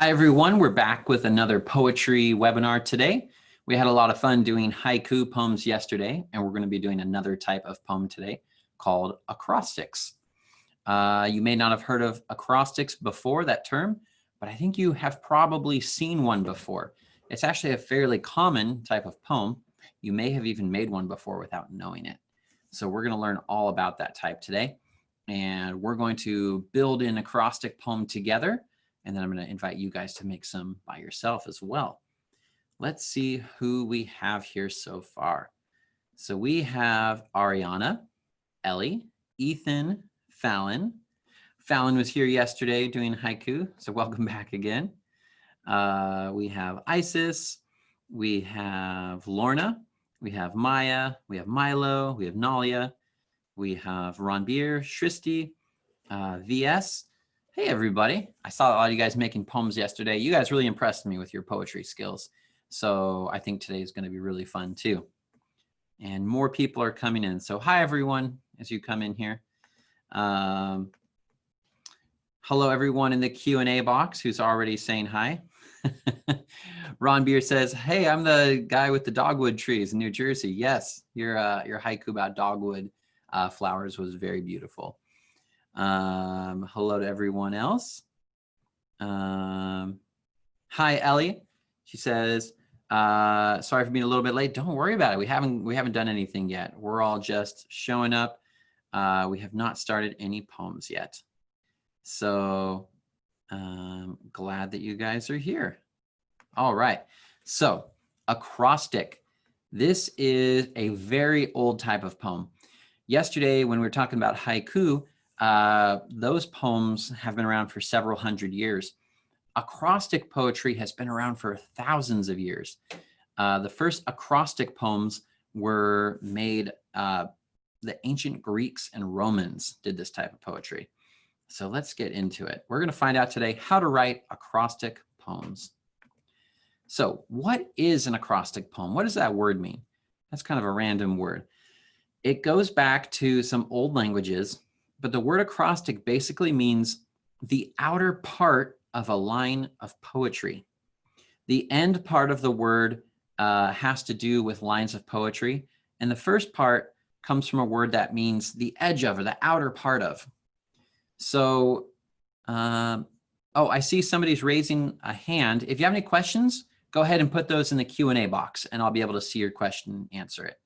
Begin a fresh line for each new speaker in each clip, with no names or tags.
Hi, everyone. We're back with another poetry webinar today. We had a lot of fun doing haiku poems yesterday, and we're going to be doing another type of poem today called acrostics. You may not have heard of acrostics before, that term, but I think you have probably seen one before. It's actually a fairly common type of poem. You may have even made one before without knowing it. So we're going to learn all about that type today, and we're going to build an acrostic poem together. And then I'm going to invite you guys to make some by yourself as well. Let's see who we have here so far. So we have Ariana, Ellie, Ethan, Fallon. Fallon was here yesterday doing haiku, so welcome back again. We have Isis, we have Lorna, we have Maya, we have Milo, we have Nalia, we have Ronbir, Shristi, VS. Hey, everybody. I saw a lot of you guys making poems yesterday. You guys really impressed me with your poetry skills. So I think today is going to be really fun too. And more people are coming in. So hi, everyone, as you come in here. Hello, everyone in the Q&A box who's already saying hi. Ron Beer says, hey, I'm the guy with the dogwood trees in New Jersey. Yes, your haiku about dogwood flowers was very beautiful. Hello to everyone else. Hi, Ellie. She says, sorry for being a little bit late. Don't worry about it. We haven't done anything yet. We're all just showing up. We have not started any poems yet. So glad that you guys are here. All right. So acrostic. This is a very old type of poem. Yesterday, when we were talking about haiku, those poems have been around for several hundred years. Acrostic poetry has been around for thousands of years. The first acrostic poems were made, the ancient Greeks and Romans did this type of poetry. So let's get into it. We're going to find out today how to write acrostic poems. So what is an acrostic poem? What does that word mean? That's kind of a random word. It goes back to some old languages, but the word acrostic basically means the outer part of a line of poetry. The end part of the word has to do with lines of poetry, and the first part comes from a word that means the edge of or the outer part of. So, oh, I see somebody's raising a hand. If you have any questions, go ahead and put those in the Q&A box, and I'll be able to see your question and answer it.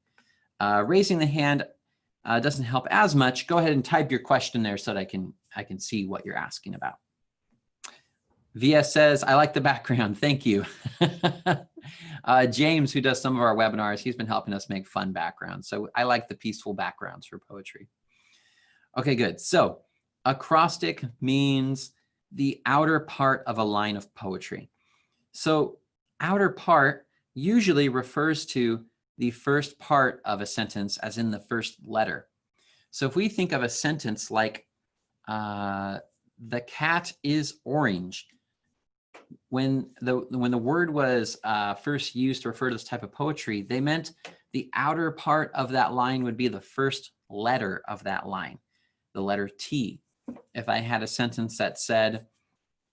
Raising the hand doesn't help as much. Go ahead and type your question there so that I can see what you're asking about. VS says, I like the background. Thank you. James, who does some of our webinars, he's been helping us make fun backgrounds. So I like the peaceful backgrounds for poetry. Okay, good. So acrostic means the outer part of a line of poetry. So outer part usually refers to the first part of a sentence, as in the first letter. So if we think of a sentence like, the cat is orange, when the word was first used to refer to this type of poetry, they meant the outer part of that line would be the first letter of that line, the letter T. If I had a sentence that said,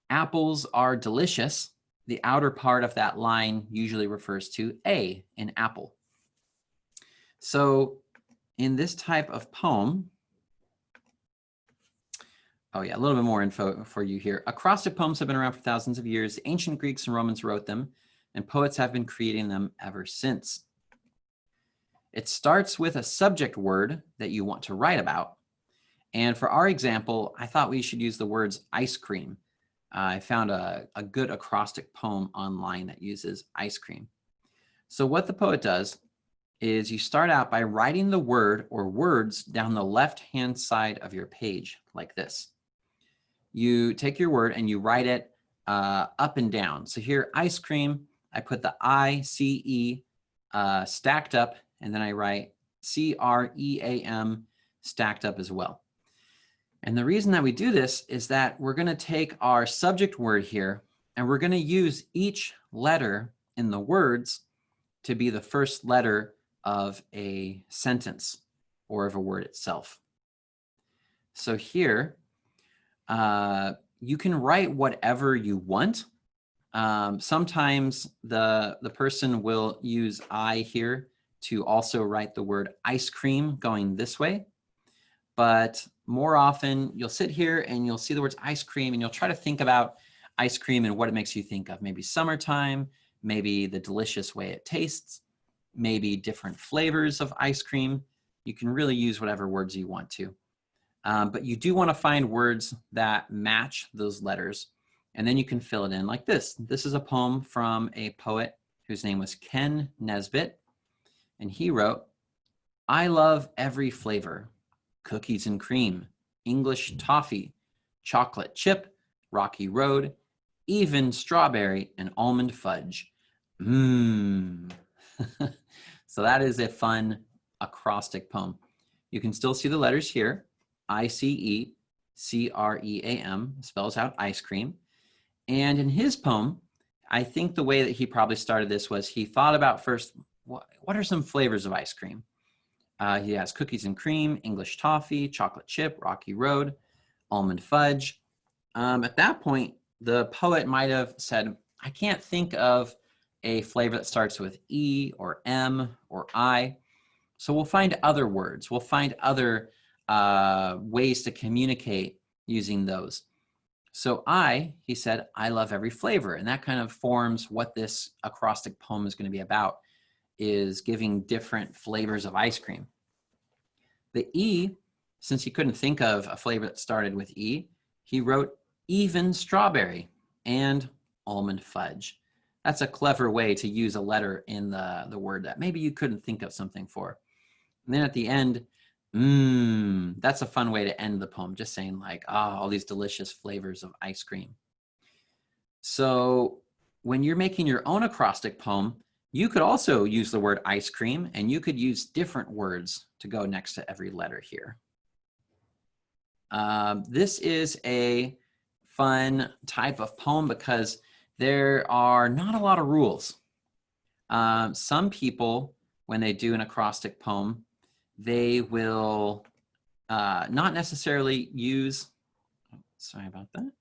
apples are delicious, the outer part of that line usually refers to A in apple. So in this type of poem, oh yeah, a little bit more info for you here. Acrostic poems have been around for thousands of years. The ancient Greeks and Romans wrote them, and poets have been creating them ever since. It starts with a subject word that you want to write about. And for our example, I thought we should use the words ice cream. I found a good acrostic poem online that uses ice cream. So what the poet does is you start out by writing the word or words down the left-hand side of your page like this. You take your word and you write it up and down. So here, ice cream, I put the I-C-E stacked up, and then I write C-R-E-A-M stacked up as well. And the reason that we do this is that we're going to take our subject word here, and we're going to use each letter in the words to be the first letter of a sentence or of a word itself. So here, you can write whatever you want. Sometimes the person will use I here to also write the word ice cream going this way. But more often you'll sit here and you'll see the words ice cream and you'll try to think about ice cream and what it makes you think of. Maybe summertime, maybe the delicious way it tastes, maybe different flavors of ice cream. You can really use whatever words you want to. But you do want to find words that match those letters. And then you can fill it in like this. This is a poem from a poet whose name was Ken Nesbitt. And he wrote, I love every flavor, cookies and cream, English toffee, chocolate chip, rocky road, even strawberry and almond fudge. Mmm. So that is a fun acrostic poem. You can still see the letters here. ICE, CREAM, spells out ice cream. And in his poem, I think the way that he probably started this was he thought about first, what are some flavors of ice cream? He has cookies and cream, English toffee, chocolate chip, rocky road, almond fudge. At that point, the poet might have said, I can't think of a flavor that starts with E or M or I. So we'll find other words. We'll find other ways to communicate using those. So he said, I love every flavor. And that kind of forms what this acrostic poem is going to be about, is giving different flavors of ice cream. The E, since he couldn't think of a flavor that started with E, he wrote even strawberry and almond fudge. That's a clever way to use a letter in the word that maybe you couldn't think of something for. And then at the end, that's a fun way to end the poem, just saying like, all these delicious flavors of ice cream. So when you're making your own acrostic poem, you could also use the word ice cream, and you could use different words to go next to every letter here. This is a fun type of poem because there are not a lot of rules. Some people, when they do an acrostic poem, they will not necessarily use, sorry about that.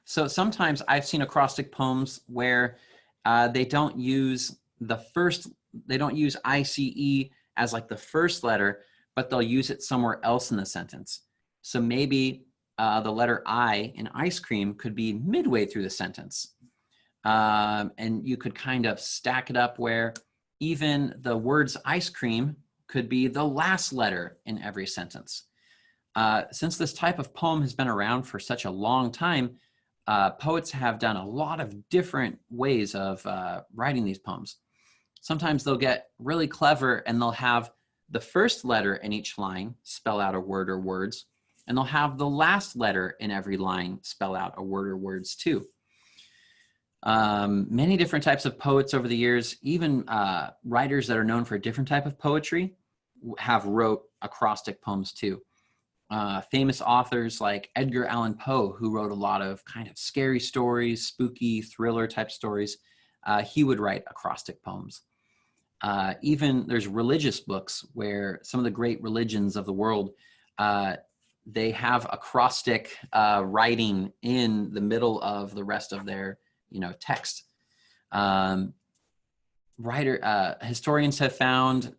So sometimes I've seen acrostic poems where they don't use they don't use ICE as like the first letter, but they'll use it somewhere else in the sentence. So maybe the letter I in ice cream could be midway through the sentence. And you could kind of stack it up where even the words ice cream could be the last letter in every sentence. Since this type of poem has been around for such a long time, poets have done a lot of different ways of writing these poems. Sometimes they'll get really clever and they'll have the first letter in each line spell out a word or words, and they'll have the last letter in every line spell out a word or words too. Many different types of poets over the years, even writers that are known for a different type of poetry, have wrote acrostic poems too. Famous authors like Edgar Allan Poe, who wrote a lot of kind of scary stories, spooky thriller type stories, he would write acrostic poems. Even there's religious books where some of the great religions of the world, they have acrostic writing in the middle of the rest of their text. Historians have found,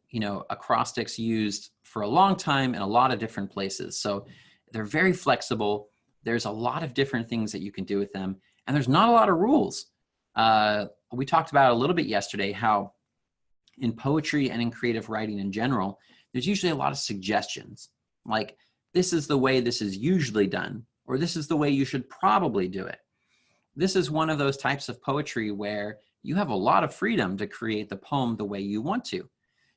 acrostics used for a long time in a lot of different places. So they're very flexible. There's a lot of different things that you can do with them. And there's not a lot of rules. We talked about a little bit yesterday how in poetry and in creative writing in general, there's usually a lot of suggestions. Like, this is the way this is usually done, or this is the way you should probably do it. This is one of those types of poetry where you have a lot of freedom to create the poem the way you want to.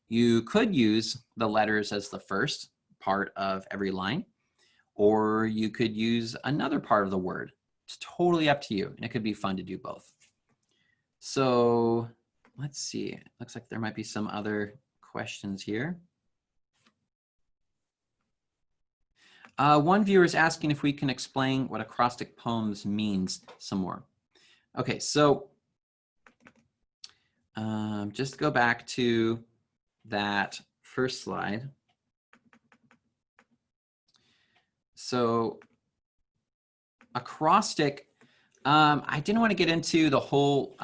You could use the letters as the first part of every line, or you could use another part of the word. It's totally up to you, and it could be fun to do both. So let's see. It looks like there might be some other questions here. One viewer is asking if we can explain what acrostic poems means some more. Okay, so just go back to that first slide. So acrostic, I didn't want to get into the whole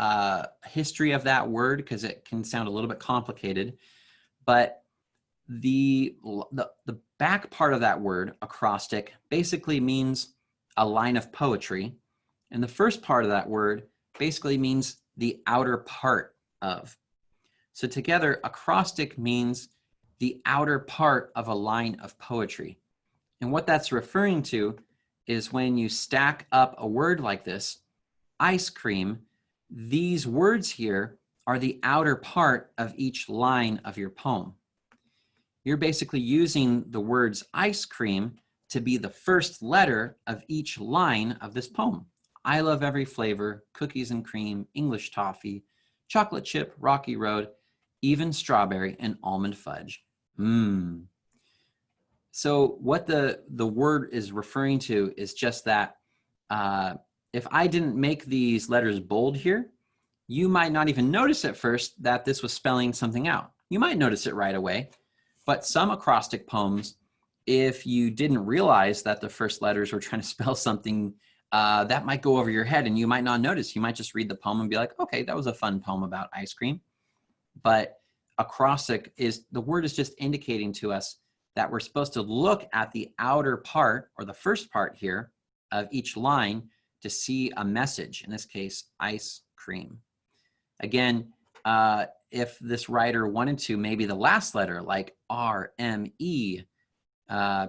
history of that word because it can sound a little bit complicated, but the back part of that word, acrostic, basically means a line of poetry. And the first part of that word basically means the outer part of. So together, acrostic means the outer part of a line of poetry. And what that's referring to is when you stack up a word like this, ice cream, these words here are the outer part of each line of your poem. You're basically using the words ice cream to be the first letter of each line of this poem. I love every flavor, cookies and cream, English toffee, chocolate chip, rocky road, even strawberry and almond fudge. Mmm. So what the word is referring to is just that if I didn't make these letters bold here, you might not even notice at first that this was spelling something out. You might notice it right away, but some acrostic poems, if you didn't realize that the first letters were trying to spell something, that might go over your head and you might not notice. You might just read the poem and be like, okay, that was a fun poem about ice cream. But acrostic is, the word is just indicating to us that we're supposed to look at the outer part or the first part here of each line to see a message, in this case, ice cream. Again, if this writer wanted to, maybe the last letter like R, M, E,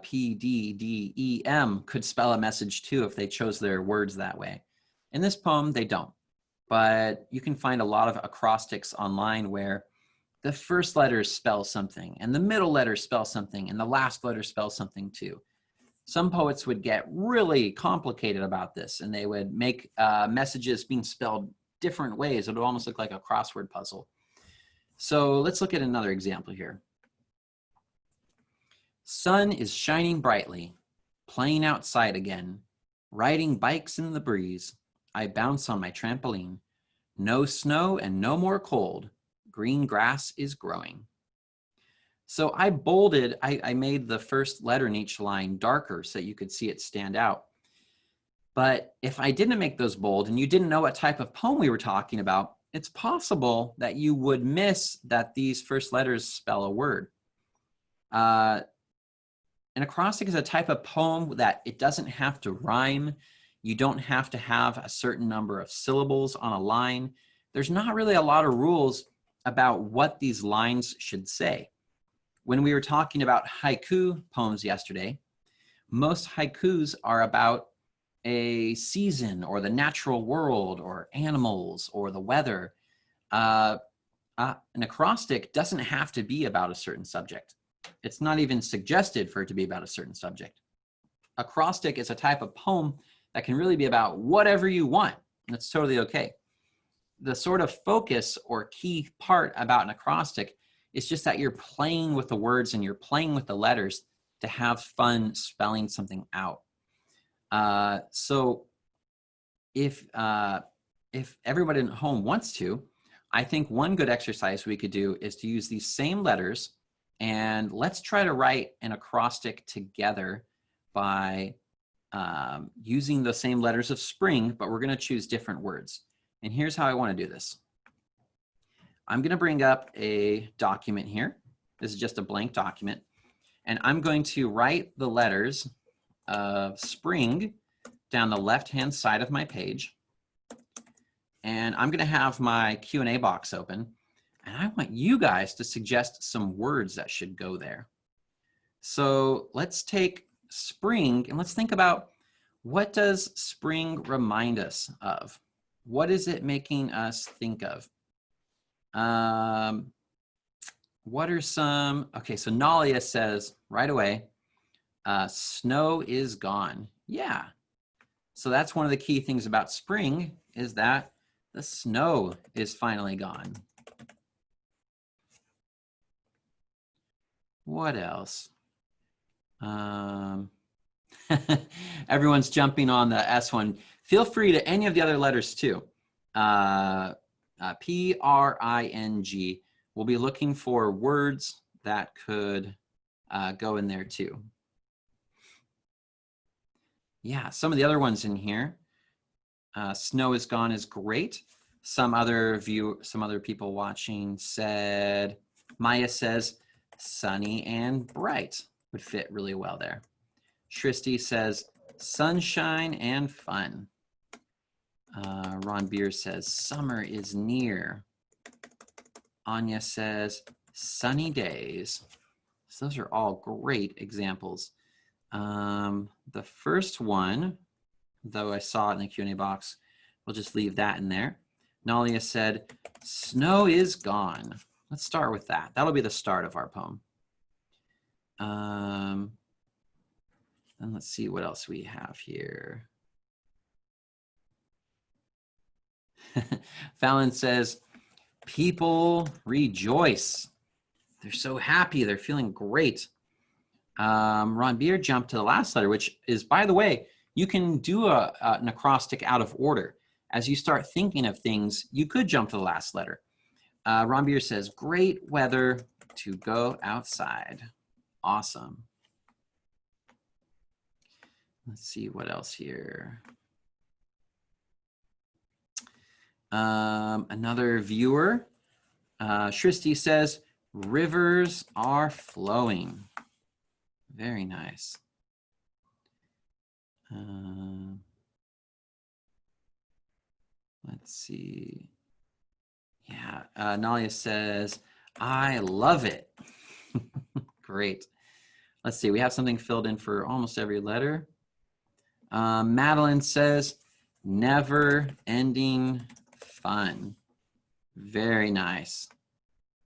P, D, D, E, M could spell a message too if they chose their words that way. In this poem, they don't. But you can find a lot of acrostics online where the first letters spell something and the middle letters spell something and the last letter spells something too. Some poets would get really complicated about this and they would make messages being spelled different ways. It would almost look like a crossword puzzle. So let's look at another example here. Sun is shining brightly, playing outside again, riding bikes in the breeze. I bounce on my trampoline. No snow and no more cold. Green grass is growing. So I bolded, I made the first letter in each line darker so that you could see it stand out. But if I didn't make those bold and you didn't know what type of poem we were talking about, it's possible that you would miss that these first letters spell a word. An acrostic is a type of poem that it doesn't have to rhyme. You don't have to have a certain number of syllables on a line. There's not really a lot of rules about what these lines should say. When we were talking about haiku poems yesterday, most haikus are about a season or the natural world or animals or the weather. An acrostic doesn't have to be about a certain subject. It's not even suggested for it to be about a certain subject. Acrostic is a type of poem that can really be about whatever you want. And that's totally okay. The sort of focus or key part about an acrostic is just that you're playing with the words and you're playing with the letters to have fun spelling something out. So if everybody at home wants to, I think one good exercise we could do is to use these same letters and let's try to write an acrostic together by using the same letters of spring, but we're going to choose different words. And here's how I want to do this. I'm going to bring up a document here. This is just a blank document. And I'm going to write the letters of spring down the left-hand side of my page. And I'm going to have my Q&A box open. And I want you guys to suggest some words that should go there. So let's take spring and let's think about, what does spring remind us of? What is it making us think of? What are some, okay, so Nalia says right away, snow is gone. Yeah. So that's one of the key things about spring is that the snow is finally gone. What else? Everyone's jumping on the S one. Feel free to any of the other letters too. P-R-I-N-G. We'll be looking for words that could go in there too. Yeah, some of the other ones in here. Snow is gone is great. Some other people watching said, Maya says, sunny and bright would fit really well there. Tristy says, sunshine and fun. Ron Beer says, summer is near. Anya says, sunny days. So those are all great examples. The first one, though I saw it in the Q&A box, we'll just leave that in there. Nalia said, snow is gone. Let's start with that. That'll be the start of our poem. And let's see what else we have here. Fallon says, people rejoice. They're so happy. They're feeling great. Ron Beer jumped to the last letter, which is, by the way, you can do an acrostic out of order. As you start thinking of things, you could jump to the last letter. Ron Beer says, great weather to go outside. Awesome. Let's see what else here. Another viewer, Shristi says, rivers are flowing. Very nice. Let's see. Yeah, Nalia says, I love it. Great. Let's see, we have something filled in for almost every letter. Madeline says, never ending fun. Very nice.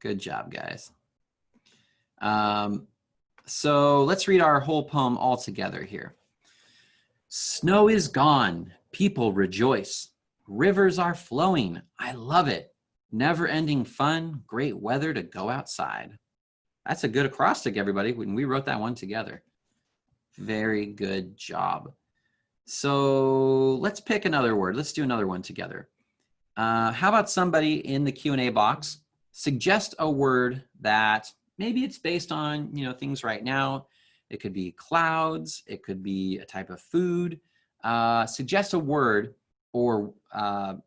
Good job, guys. So let's read our whole poem all together here. Snow is gone. People rejoice. Rivers are flowing. I love it. Never ending fun. Great weather to go outside. That's a good acrostic, everybody. When we wrote that one together. Very good job. So let's pick another word. Let's do another one together. How about somebody in the Q&A box suggest a word that maybe it's based on, things right now. It could be clouds. It could be a type of food. Suggest a word or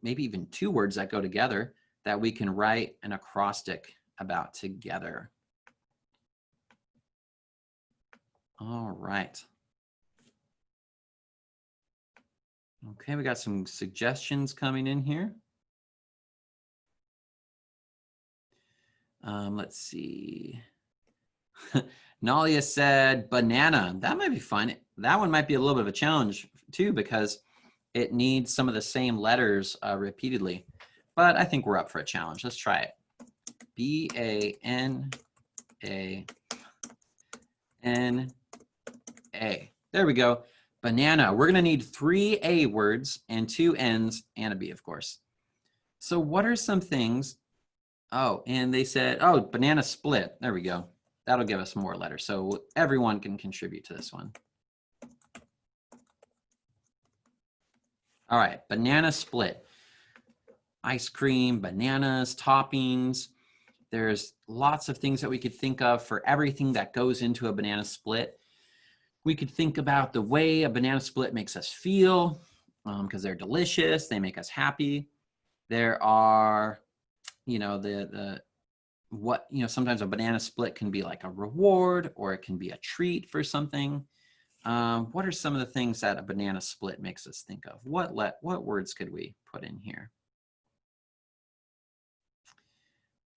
maybe even two words that go together that we can write an acrostic about together. All right. Okay, we got some suggestions coming in here. Let's see. Nalia said banana. That might be fun. That one might be a little bit of a challenge too because it needs some of the same letters repeatedly. But I think we're up for a challenge. Let's try it. B-A-N-A-N-A. There we go. Banana. We're going to need 3 A words and 2 N's and a B, of course. So what are some things? Oh, and they said, oh, banana split. There we go. That'll give us more letters. So everyone can contribute to this one. All right, banana split. Ice cream, bananas, toppings. There's lots of things that we could think of for everything that goes into a banana split. We could think about the way a banana split makes us feel because they're delicious. They make us happy. There are, sometimes a banana split can be like a reward or it can be a treat for something. What are some of the things that a banana split makes us think of? What words could we put in here?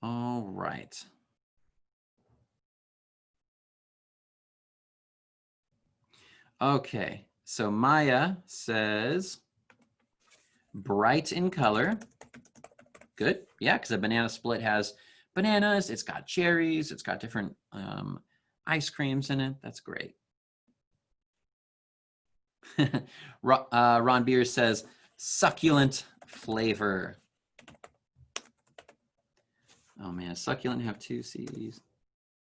All right. Okay, so Maya says bright in color. Good, yeah, because a banana split has bananas, it's got cherries, it's got different ice creams in it. That's great. Ron Beer says succulent flavor. Oh man, succulent have 2 C's?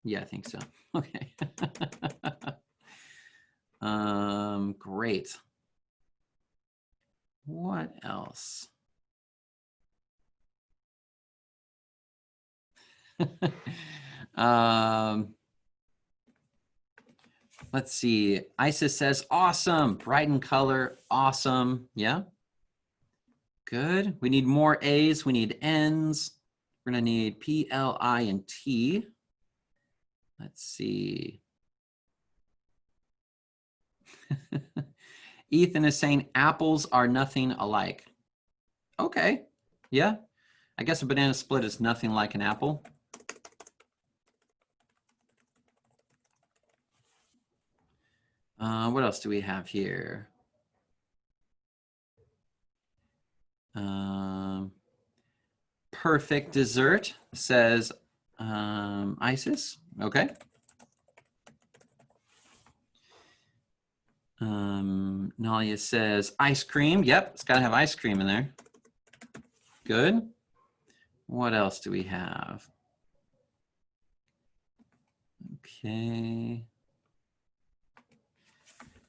Yeah, I think so. Okay. Great. What else? Let's see. Isis says awesome, bright in color, awesome. Yeah. Good. We need more A's. We need N's. We're going to need P, L, I, and T. Let's see. Ethan is saying apples are nothing alike. Okay. Yeah. I guess a banana split is nothing like an apple. What else do we have here? Perfect dessert, says Isis. Okay. Nalia says ice cream. Yep, it's got to have ice cream in there. Good. What else do we have? Okay.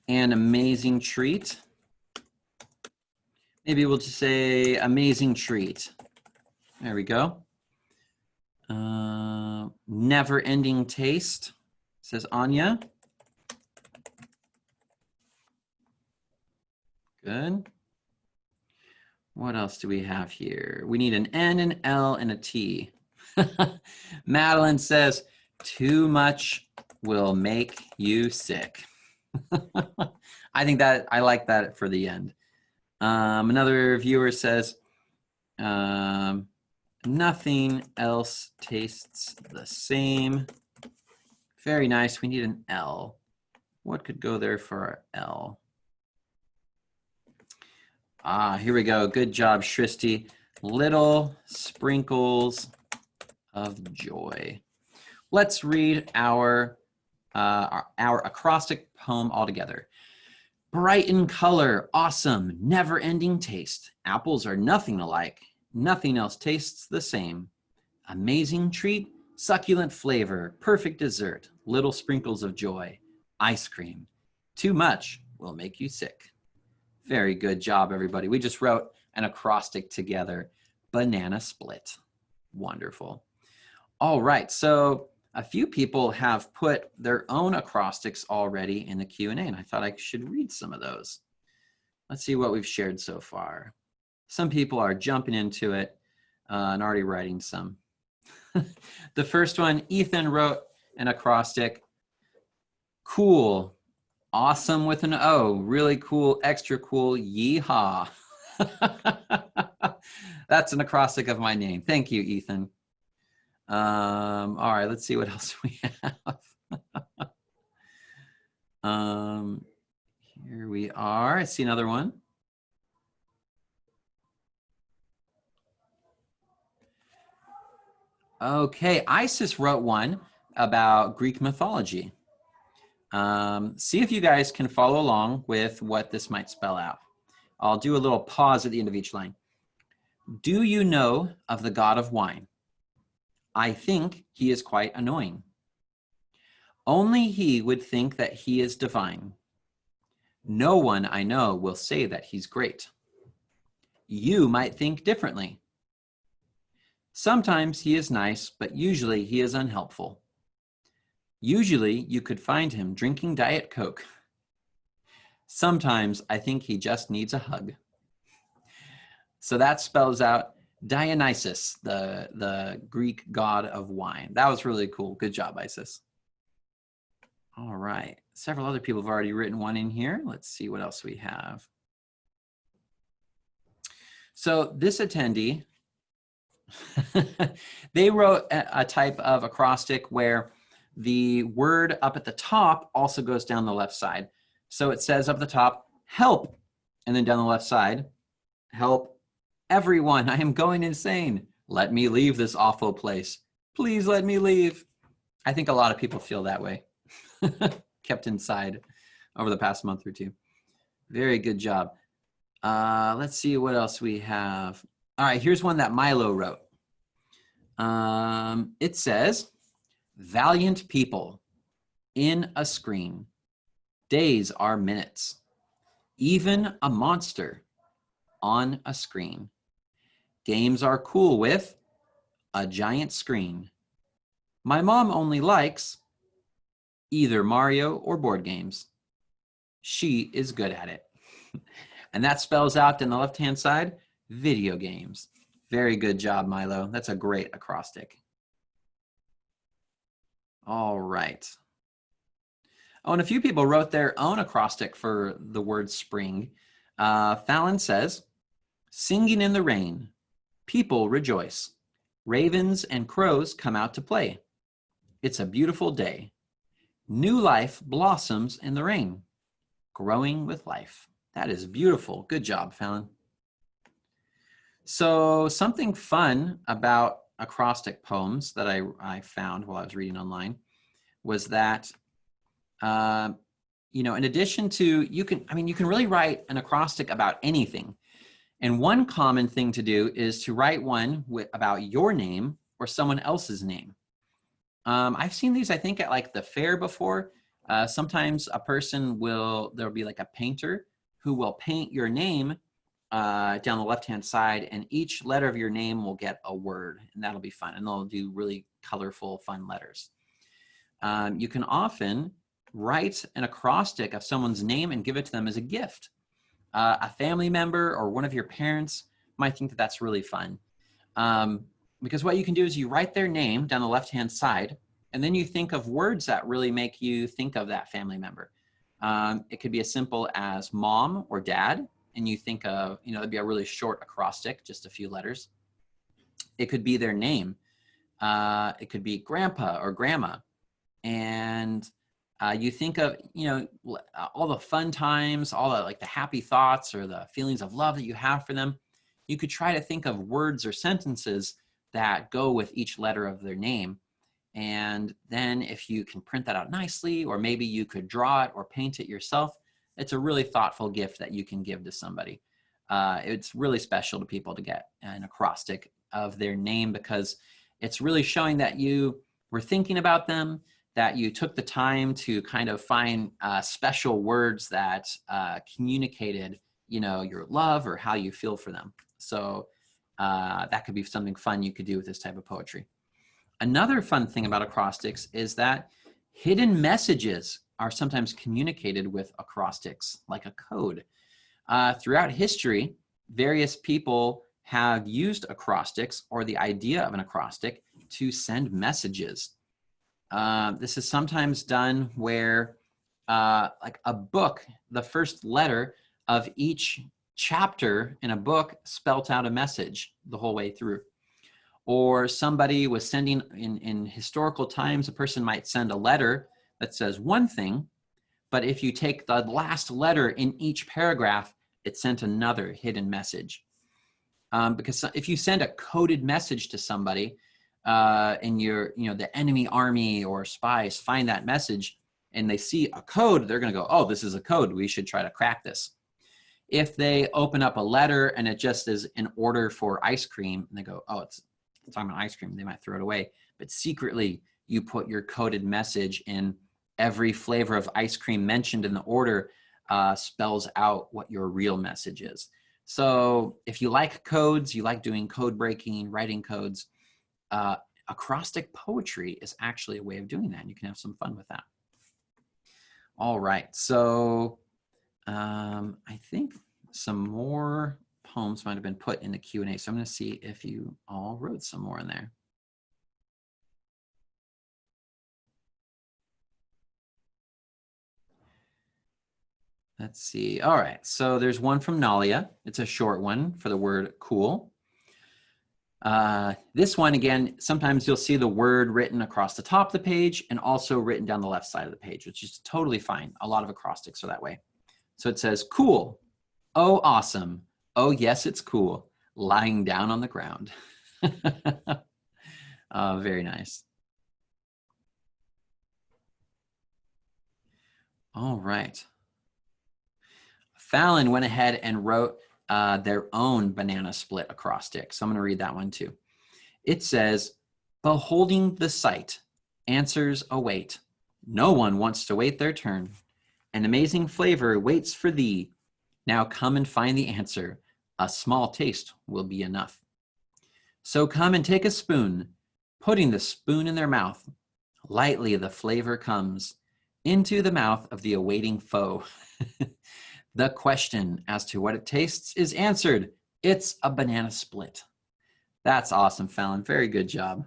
An amazing treat. Maybe we'll just say amazing treat. There we go. Never-ending taste, says Anya. Good. What else do we have here? We need an N, an L, and a T. Madeline says, too much will make you sick. I think that I like that for the end. Another viewer says, nothing else tastes the same. Very nice. We need an L. What could go there for our L? Here we go. Good job, Shristi. Little sprinkles of joy. Let's read our acrostic poem all together. Bright in color, awesome, never-ending taste. Apples are nothing alike. Nothing else tastes the same. Amazing treat, succulent flavor, perfect dessert, little sprinkles of joy. Ice cream. Too much will make you sick. Very good job, everybody. We just wrote an acrostic together. Banana split. Wonderful. All right, so a few people have put their own acrostics already in the Q&A, and I thought I should read some of those. Let's see what we've shared so far. Some people are jumping into it and already writing some. The first one, Ethan wrote an acrostic. Cool. Awesome with an O. Really cool, extra cool, yeehaw. That's an acrostic of my name. Thank you, Ethan. All right, let's see what else we have. Here we are. I see another one. Okay, Isis wrote one about Greek mythology. See if you guys can follow along with what this might spell out. I'll do a little pause at the end of each line. Do you know of the god of wine? I think he is quite annoying. Only he would think that he is divine. No one I know will say that he's great. You might think differently. Sometimes he is nice, but usually he is unhelpful. Usually you could find him drinking Diet Coke. Sometimes I think he just needs a hug. So that spells out Dionysus, the Greek god of wine. That was really cool. Good job, Isis. All right. Several other people have already written one in here. Let's see what else we have. So this attendee, they wrote a type of acrostic where the word up at the top also goes down the left side. So it says up the top, help, and then down the left side, help everyone, I am going insane. Let me leave this awful place. Please let me leave. I think a lot of people feel that way. Kept inside over the past month or two. Very good job. Let's see what else we have. All right, here's one that Milo wrote. It says, valiant people in a screen. Days are minutes. Even a monster on a screen. Games are cool with a giant screen. My mom only likes either Mario or board games. She is good at it. And that spells out on the left-hand side, video games. Very good job, Milo. That's a great acrostic. All right. Oh, and a few people wrote their own acrostic for the word spring. Fallon says, singing in the rain, people rejoice. Ravens and crows come out to play. It's a beautiful day. New life blossoms in the rain. Growing with life. That is beautiful. Good job, Fallon. So something fun about acrostic poems that I found while I was reading online was that, you know, in addition to, you can really write an acrostic about anything. And one common thing to do is to write one about your name or someone else's name. I've seen these, I think, at like the fair before. Sometimes a person there'll be like a painter who will paint your name down the left-hand side, and each letter of your name will get a word, and that'll be fun. And they'll do really colorful, fun letters. You can often write an acrostic of someone's name and give it to them as a gift. A family member or one of your parents might think that that's really fun. Because what you can do is you write their name down the left-hand side, and then you think of words that really make you think of that family member. It could be as simple as mom or dad, and you think of, you know, it'd be a really short acrostic, just a few letters. It could be their name. It could be grandpa or grandma. And you think of, you know, all the fun times, all the like the happy thoughts or the feelings of love that you have for them. You could try to think of words or sentences that go with each letter of their name. And then if you can print that out nicely, or maybe you could draw it or paint it yourself, it's a really thoughtful gift that you can give to somebody. It's really special to people to get an acrostic of their name, because it's really showing that you were thinking about them, that you took the time to kind of find special words that communicated, you know, your love or how you feel for them. So that could be something fun you could do with this type of poetry. Another fun thing about acrostics is that hidden messages are sometimes communicated with acrostics, like a code. Throughout history, various people have used acrostics or the idea of an acrostic to send messages. This is sometimes done where like a book, the first letter of each chapter in a book spelt out a message the whole way through. Or somebody was sending, in historical times, a person might send a letter that says one thing, but if you take the last letter in each paragraph, it sent another hidden message. Because if you send a coded message to somebody, and the enemy army or spies find that message and they see a code, they're going to go, oh, this is a code. We should try to crack this. If they open up a letter and it just is an order for ice cream, and they go, oh, it's talking about ice cream, they might throw it away. But secretly, you put your coded message in every flavor of ice cream mentioned in the order, spells out what your real message is. So if you like codes, you like doing code breaking, writing codes, acrostic poetry is actually a way of doing that. And you can have some fun with that. All right, so I think some more poems might have been put in the Q&A. So I'm going to see if you all wrote some more in there. Let's see. All right, so there's one from Nalia. It's a short one for the word cool. This one, again, sometimes you'll see the word written across the top of the page and also written down the left side of the page, which is totally fine. A lot of acrostics are that way. So it says, cool. Oh, awesome. Oh, yes, it's cool. Lying down on the ground. Very nice. All right. Fallon went ahead and wrote their own banana split acrostic. So I'm going to read that one too. It says, beholding the sight, answers await. No one wants to wait their turn. An amazing flavor waits for thee. Now come and find the answer. A small taste will be enough. So come and take a spoon. Putting the spoon in their mouth, lightly the flavor comes into the mouth of the awaiting foe. The question as to what it tastes is answered. It's a banana split. That's awesome, Fallon. Very good job.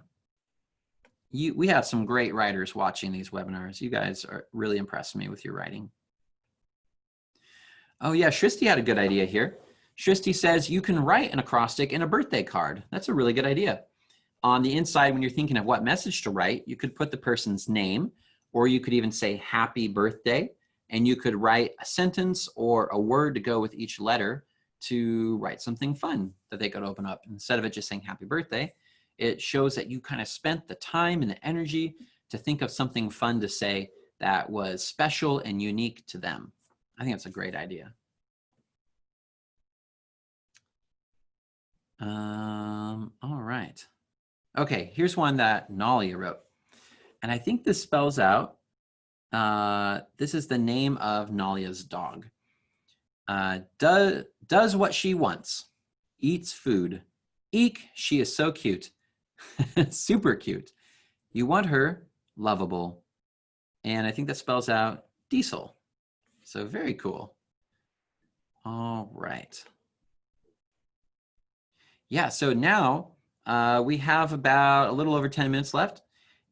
We have some great writers watching these webinars. You guys are really impressed me with your writing. Oh yeah, Shristi had a good idea here. Shristi says you can write an acrostic in a birthday card. That's a really good idea. On the inside, when you're thinking of what message to write, you could put the person's name, or you could even say happy birthday, and you could write a sentence or a word to go with each letter to write something fun that they could open up. Instead of it just saying happy birthday, it shows that you kind of spent the time and the energy to think of something fun to say that was special and unique to them. I think that's a great idea. All right. Okay, here's one that Nalia wrote. And I think this spells out, this is the name of Nalia's dog. Does what she wants, eats food. Eek, she is so cute. Super cute. You want her, lovable. And I think that spells out Diesel. So very cool. All right. Yeah, so now we have about a little over 10 minutes left.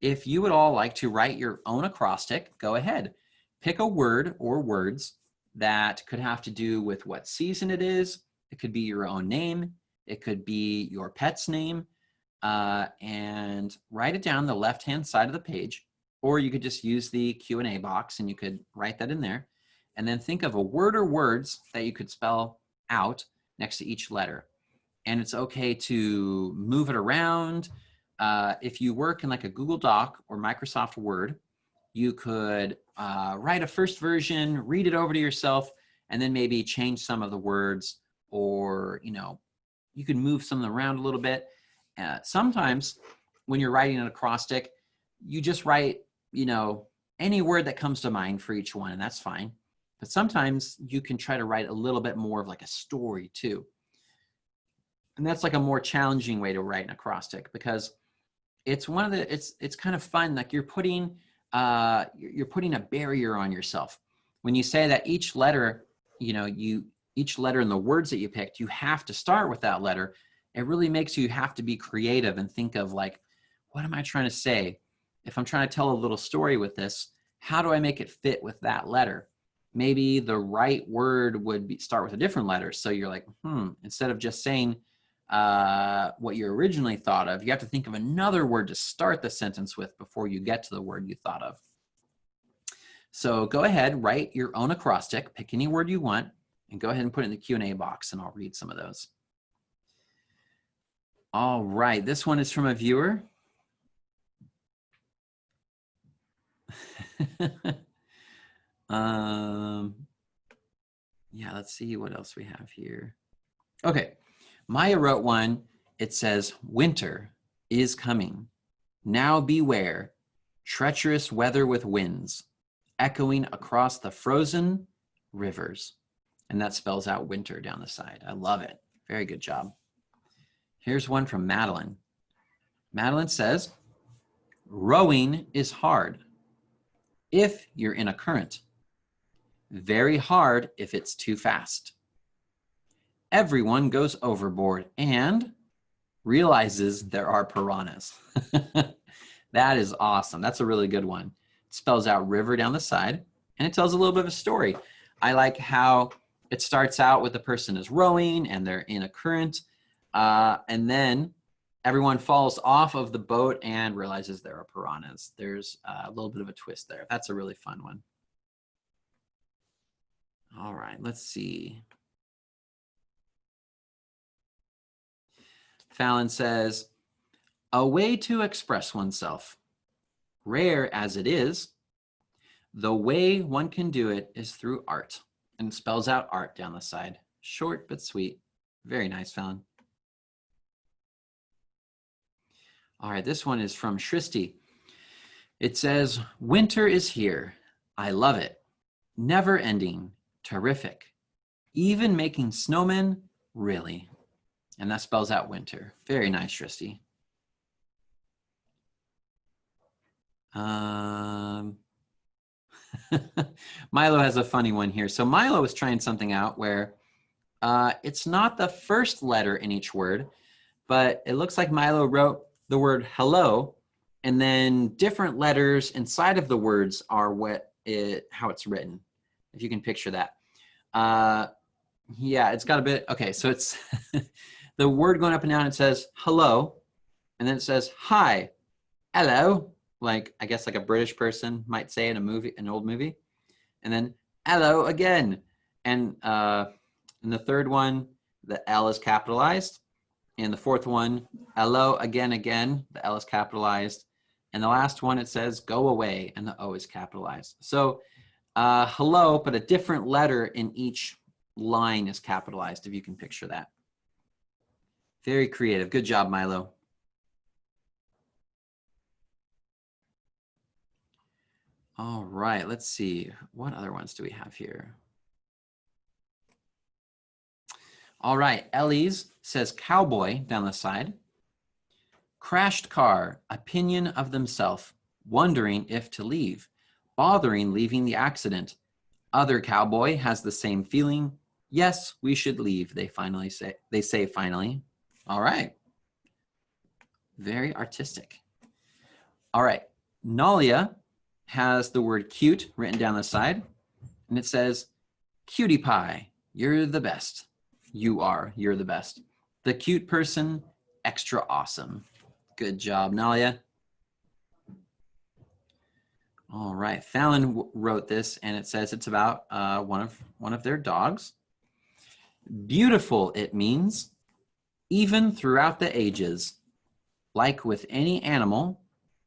If you would all like to write your own acrostic, go ahead. Pick a word or words that could have to do with what season it is. It could be your own name. It could be your pet's name. And write it down the left-hand side of the page. Or you could just use the Q&A box and you could write that in there. And then think of a word or words that you could spell out next to each letter. And it's okay to move it around. If you work in like a Google Doc or Microsoft Word, you could write a first version, read it over to yourself, and then maybe change some of the words, or you can move some of them around a little bit. Sometimes when you're writing an acrostic, you just write any word that comes to mind for each one, and that's fine. But sometimes you can try to write a little bit more of like a story too. And that's like a more challenging way to write an acrostic, because it's it's kind of fun. Like you're putting a barrier on yourself. When you say that each letter, each letter in the words that you picked, you have to start with that letter. It really makes you have to be creative and think of like, what am I trying to say? If I'm trying to tell a little story with this, how do I make it fit with that letter? Maybe the right word would start with a different letter. So you're like, instead of just saying what you originally thought of, you have to think of another word to start the sentence with before you get to the word you thought of. So go ahead, write your own acrostic, pick any word you want, and go ahead and put it in the Q&A box, and I'll read some of those. All right, this one is from a viewer. Yeah, let's see what else we have here. Okay, Maya wrote one. It says, winter is coming. Now beware, treacherous weather with winds, echoing across the frozen rivers. And that spells out winter down the side. I love it. Very good job. Here's one from Madeline. Madeline says, rowing is hard if you're in a current. Very hard if it's too fast. Everyone goes overboard and realizes there are piranhas. That is awesome. That's a really good one. It spells out river down the side, and it tells a little bit of a story. I like how it starts out with the person is rowing and they're in a current, and then everyone falls off of the boat and realizes there are piranhas. There's a little bit of a twist there. That's a really fun one. All right, let's see. Fallon says, a way to express oneself. Rare as it is, the way one can do it is through art. And it spells out art down the side. Short but sweet. Very nice, Fallon. All right, this one is from Shristi. It says, winter is here. I love it. Never ending. Terrific. Even making snowmen, really. And that spells out winter. Very nice, Shristi. Milo has a funny one here. So Milo was trying something out where It's not the first letter in each word, but it looks like Milo wrote the word hello, and then different letters inside of the words are how it's written, if you can picture that. Yeah, it's got a bit, okay, so it's the word going up and down, it says hello, and then it says hi, hello, like I guess like a British person might say in a movie, an old movie, and then hello again. And in the third one, the L is capitalized. And the fourth one, hello again, again, the L is capitalized. And the last one, it says go away, and the O is capitalized. So hello, but a different letter in each line is capitalized, if you can picture that. Very creative. Good job, Milo. All right, let's see. What other ones do we have here? All right, Ellie's says cowboy down the side. Crashed car, opinion of themself, wondering if to leave, bothering leaving the accident. Other cowboy has the same feeling. Yes, we should leave, they say finally. All right. Very artistic. All right. Nalia has the word cute written down the side, and it says, cutie pie, you're the best. You're the best. The cute person, extra awesome. Good job, Nalia. All right, Fallon wrote this, and it says it's about one of their dogs. Beautiful, it means, even throughout the ages. Like with any animal,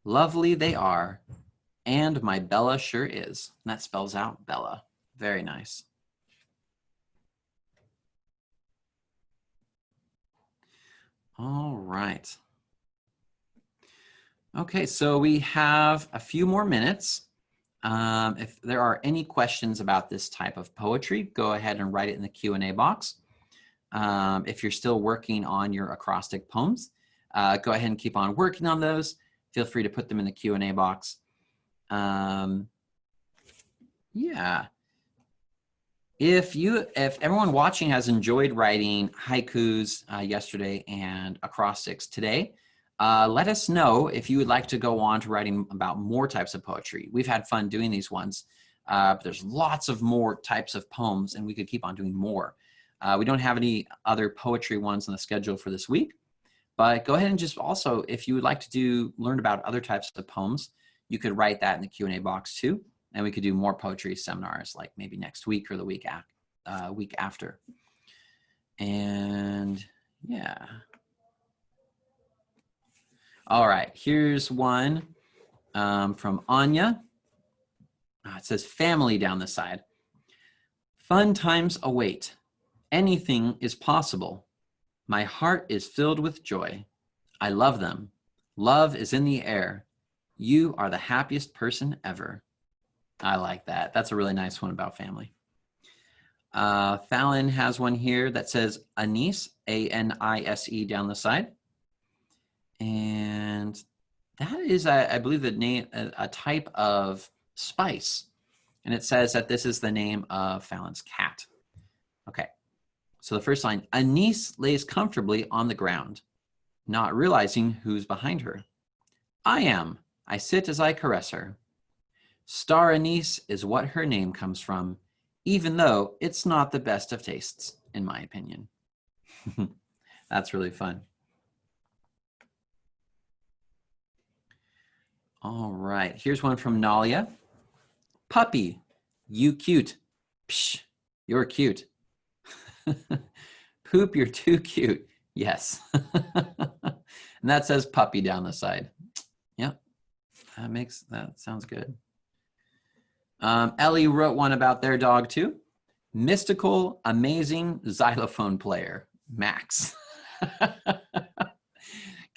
lovely they are, and my Bella sure is. And that spells out Bella. Very nice. All right. Okay, so we have a few more minutes. If there are any questions about this type of poetry, go ahead and write it in the Q&A box. If you're still working on your acrostic poems, go ahead and keep on working on those. Feel free to put them in the Q&A box. Yeah. If everyone watching has enjoyed writing haikus yesterday and acrostics today, let us know if you would like to go on to writing about more types of poetry. We've had fun doing these ones, but there's lots of more types of poems, and we could keep on doing more. We don't have any other poetry ones on the schedule for this week, but go ahead and just also, if you would like to learn about other types of poems, you could write that in the Q&A box too, and we could do more poetry seminars like maybe next week or the week after. And yeah. All right, here's one from Anya. It says family down the side. Fun times await. Anything is possible. My heart is filled with joy. I love them. Love is in the air. You are the happiest person ever. I like that. That's a really nice one about family. Fallon has one here that says anise, A-N-I-S-E down the side. And that is, I believe, the name, a type of spice. And it says that this is the name of Fallon's cat. Okay, so the first line, anise lays comfortably on the ground, not realizing who's behind her. I am. I sit as I caress her. Star anise is what her name comes from, even though it's not the best of tastes, in my opinion. That's really fun. All right, here's one from Nalia. Puppy, you cute. Psh, you're cute. Poop, you're too cute. Yes. And that says puppy down the side. Yep, that sounds good. Ellie wrote one about their dog too. Mystical, amazing xylophone player, Max.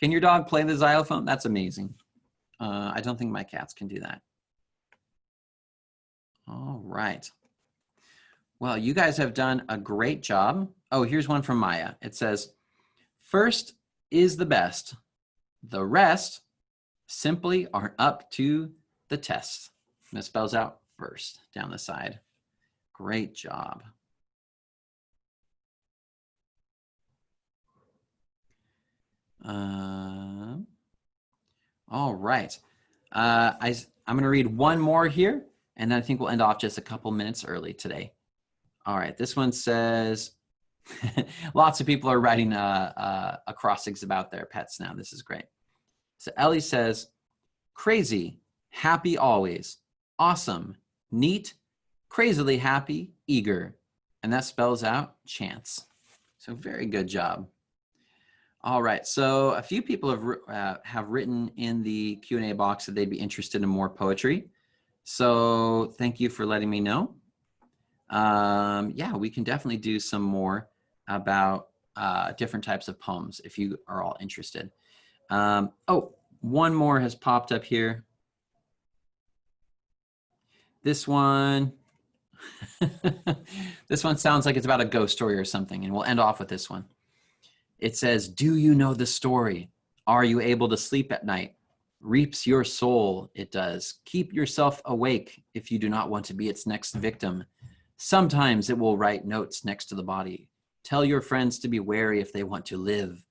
Can your dog play the xylophone? That's amazing. I don't think my cats can do that. All right. Well, you guys have done a great job. Oh, here's one from Maya. It says, first is the best. The rest simply aren't up to the test. And it spells out first down the side. Great job. All right. I'm going to read one more here, and then I think we'll end off just a couple minutes early today. All right. This one says, lots of people are writing acrostics about their pets now. This is great. So Ellie says, crazy, happy always, awesome, neat, crazily happy, eager. And that spells out chance. So very good job. All right, so a few people have written in the Q&A box that they'd be interested in more poetry. So thank you for letting me know. Yeah, we can definitely do some more about different types of poems if you are all interested. Oh, one more has popped up here. This one, this one sounds like it's about a ghost story or something, and we'll end off with this one. It says, do you know the story? Are you able to sleep at night? Reaps your soul, it does. Keep yourself awake if you do not want to be its next victim. Sometimes it will write notes next to the body. Tell your friends to be wary if they want to live.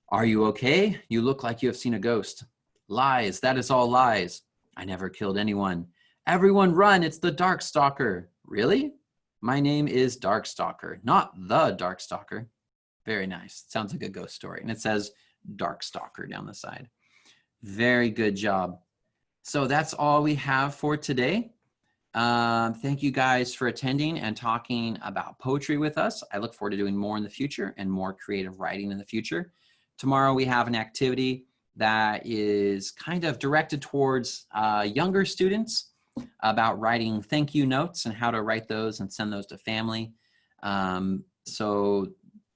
Are you okay? You look like you have seen a ghost. Lies, that is all lies. I never killed anyone. Everyone run, it's the Darkstalker. Really? My name is Darkstalker, not the Darkstalker. Very nice. Sounds like a ghost story. And it says Darkstalker down the side. Very good job. So that's all we have for today. Thank you guys for attending and talking about poetry with us. I look forward to doing more in the future and more creative writing in the future. Tomorrow we have an activity that is kind of directed towards younger students about writing thank you notes and how to write those and send those to family. So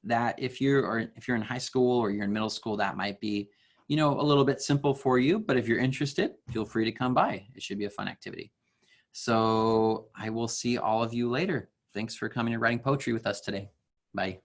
that if you're in high school or you're in middle school, that might be, you know, a little bit simple for you, but if you're interested, feel free to come by. It should be a fun activity. So I will see all of you later. Thanks for coming and writing poetry with us today. Bye.